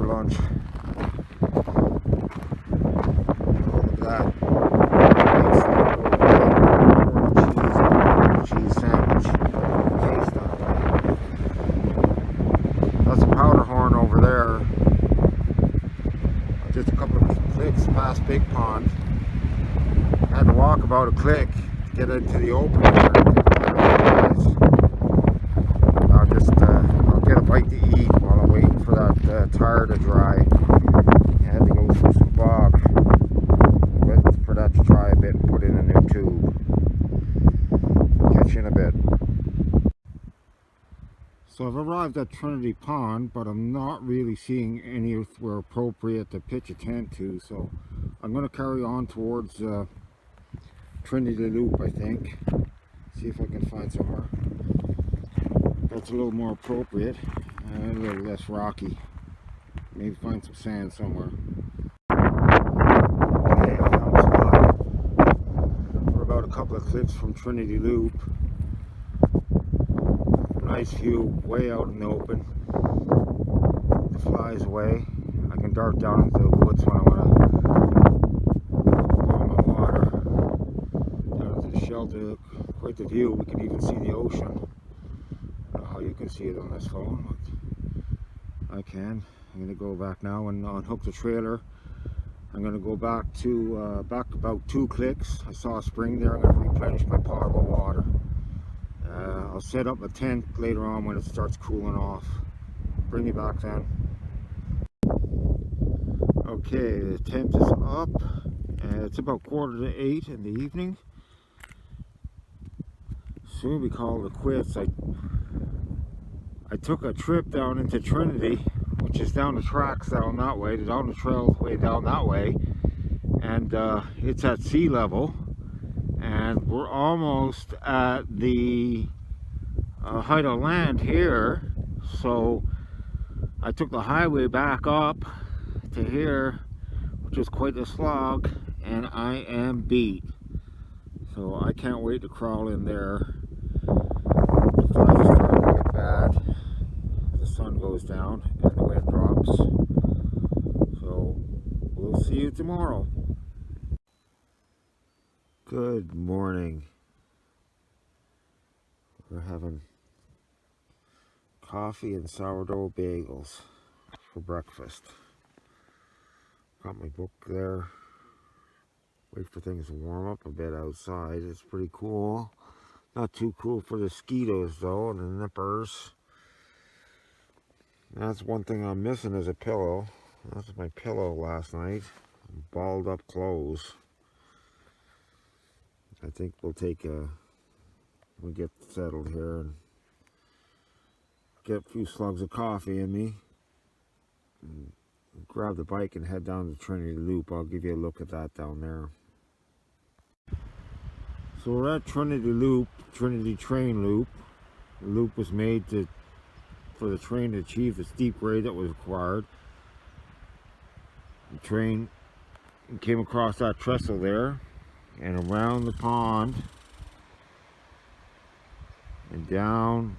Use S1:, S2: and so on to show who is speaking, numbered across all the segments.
S1: lunch. Look at that. Cheese sandwich. Taste on it. That's a powder horn over there. Just a couple of clicks past Big Pond. I had to walk about a click to get into the open. I'll get a bite to eat while I'm waiting for that tire to dry. I had to go through some bog for that to dry a bit and put in a new tube. Catch you in a bit. So I've arrived at Trinity Pond, but I'm not really seeing anywhere appropriate to pitch a tent to, so I'm going to carry on towards Trinity Loop, I think. See if I can find somewhere that's a little more appropriate and a little less rocky. Maybe find some sand somewhere. Okay, I found a spot. We're about a couple of clicks from Trinity Loop. Nice view, way out in the open. The flies away. I can dart down into the woods when I want to go on my water. Down into the shelter. Quite the view. We can even see the ocean. I don't know how you can see it on this phone, but I can. I'm going to go back now and unhook the trailer. I'm going to go back about 2 clicks. I saw a spring there. I'm going to replenish my potable water. I'll set up a tent later on when it starts cooling off. Bring me back then. Okay, the tent is up. It's about 7:45 in the evening. Soon we call it quits. I took a trip down into Trinity, which is down the tracks down that way, down the trail way down that way, and it's at sea level, and we're almost at the height of land here. So I took the highway back up to here, which is quite a slog, and I am beat. So I can't wait to crawl in there. The flies are starting to get bad. The sun goes down and the wind drops. So we'll see you tomorrow. Good morning. We're having coffee and sourdough bagels for breakfast. Got my book there. Wait for things to warm up a bit outside. It's pretty cool. Not too cool for the mosquitoes though, and the nippers. That's one thing I'm missing is a pillow. That's my pillow last night. Balled up clothes. I think we'll get settled here and get a few slugs of coffee in me. And grab the bike and head down to Trinity Loop. I'll give you a look at that down there. So we're at Trinity Loop, Trinity train loop. The loop was made for the train to achieve the steep grade that was required. The train came across that trestle there and around the pond and down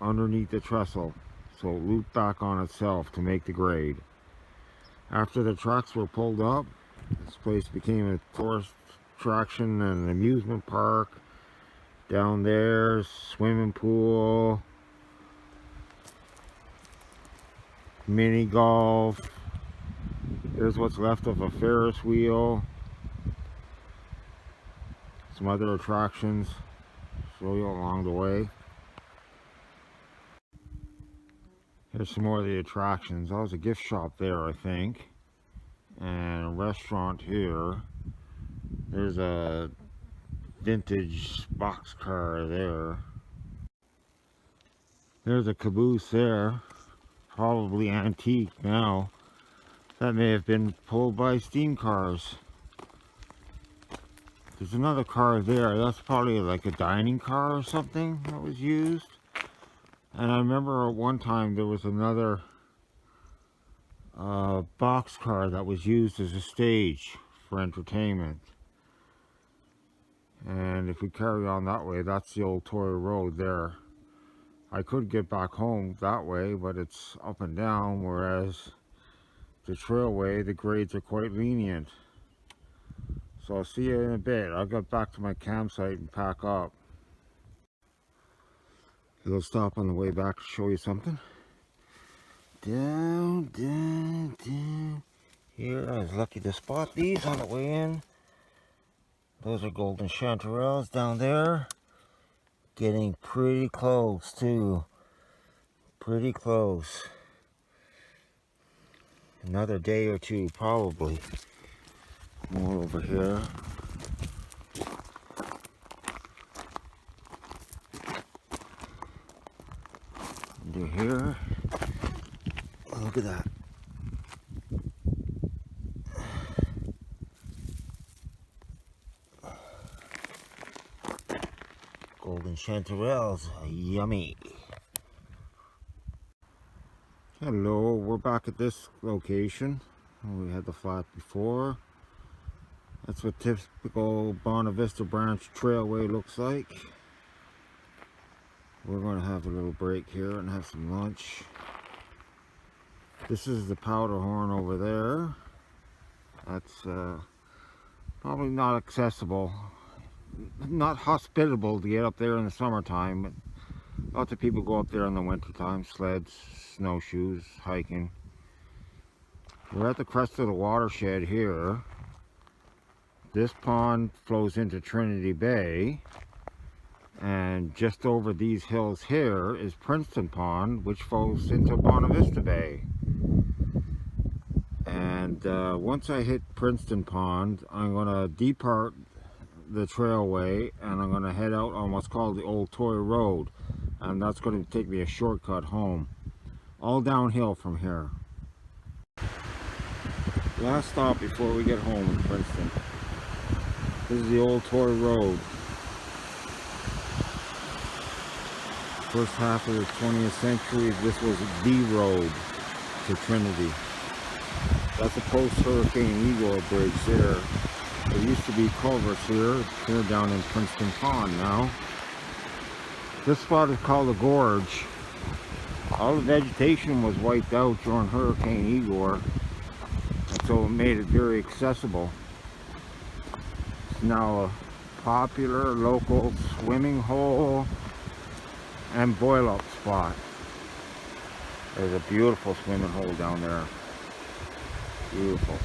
S1: underneath the trestle, so it looped back on itself to make the grade. After the tracks were pulled up, this place became a tourist attraction and an amusement park. Down there, swimming pool, mini golf. Here's what's left of a Ferris wheel. Some other attractions. Show you along the way. Here's some more of the attractions. That was a gift shop there, I think, and a restaurant here. There's a vintage boxcar there. There's a caboose there, probably antique now. That may have been pulled by steam cars. There's another car there. That's probably like a dining car or something that was used. And I remember at one time there was another boxcar that was used as a stage for entertainment. And if we carry on that way, that's the old Tory Road there. I could get back home that way, but it's up and down, whereas the trailway, the grades are quite lenient. So I'll see you in a bit. I'll get back to my campsite and pack up. I'll stop on the way back to show you something. Down, down, down. Here, I was lucky to spot these on the way in. Those are golden chanterelles down there. Getting pretty close too. Pretty close. Another day or two probably. More over here. Under here. Look at that. Golden chanterelles, yummy. Hello, we're back at this location. We had the flat before. That's what typical Bonavista Branch Trailway looks like. We're going to have a little break here and have some lunch. This is the powder horn over there. That's probably not accessible, not hospitable to get up there in the summertime, but lots of people go up there in the wintertime, sleds, snowshoes, hiking. We're at the crest of the watershed here. This pond flows into Trinity Bay, and just over these hills here is Princeton Pond, which flows into Bonavista Bay. And once I hit Princeton Pond, I'm going to depart the trailway and I'm going to head out on what's called the Old Toy Road, and that's going to take me a shortcut home, all downhill from here. Last stop before we get home in Princeton. This is the Old Toy Road. First half of the 20th century, this was the road to Trinity. That's a post-Hurricane Igor bridge there. There used to be culverts here down in Princeton Pond now. This spot is called the Gorge. All the vegetation was wiped out during Hurricane Igor, and so it made it very accessible. It's now a popular local swimming hole and boil-up spot. There's a beautiful swimming hole down there. Beautiful.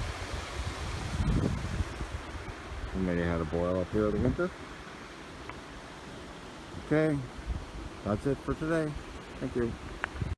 S1: Somebody had a boil up here in the winter. Okay, that's it for today. Thank you.